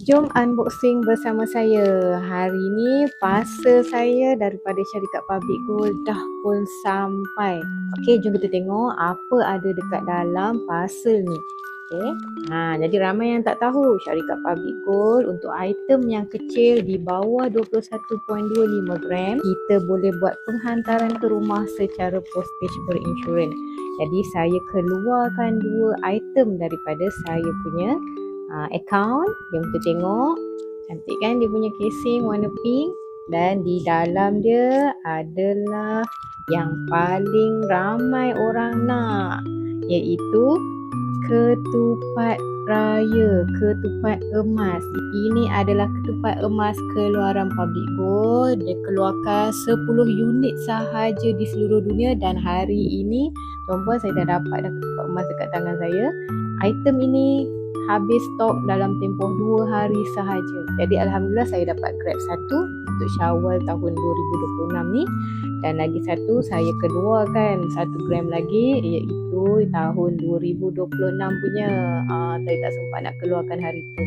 Jom unboxing bersama saya. Hari ni parcel saya daripada syarikat Public Gold dah pun sampai. Okey, jom kita tengok apa ada dekat dalam parcel ni. Okey. Jadi ramai yang tak tahu syarikat Public Gold untuk item yang kecil di bawah 21.25 gram, kita boleh buat penghantaran ke rumah secara postage berinsurans. Jadi saya keluarkan dua item daripada saya punya account. Jom kita tengok. Cantik kan dia punya casing warna pink, dan di dalam dia adalah yang paling ramai orang nak, iaitu ketupat raya, ketupat emas. Ini adalah ketupat emas keluaran Public Gold. Dia keluarkan 10 unit sahaja di seluruh dunia, dan hari ini tuan-puan, saya dah dapat dah ketupat emas dekat tangan saya. Item ini habis stok dalam tempoh 2 hari sahaja. Jadi alhamdulillah saya dapat grab satu untuk Syawal tahun 2026 ni, dan lagi satu saya keluarkan 1 gram lagi, iaitu tahun 2026 punya. Saya tak sempat nak keluarkan hari tu.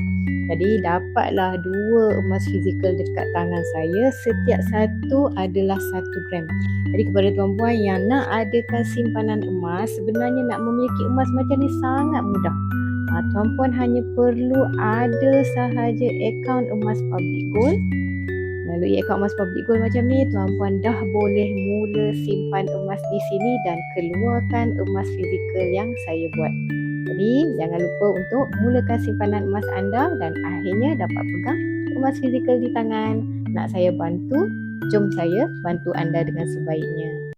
Jadi dapatlah 2 emas fizikal dekat tangan saya. Setiap satu adalah 1 gram. Jadi kepada tuan-puan yang nak adakan simpanan emas, sebenarnya nak memiliki emas macam ni sangat mudah. Tuan-puan hanya perlu ada sahaja akaun emas Public Gold. Melalui akaun emas Public Gold macam ni, tuan-puan dah boleh mula simpan emas di sini dan keluarkan emas fizikal yang saya buat. Jadi jangan lupa untuk mulakan simpanan emas anda dan akhirnya dapat pegang emas fizikal di tangan. Nak saya bantu? Jom saya bantu anda dengan sebaiknya.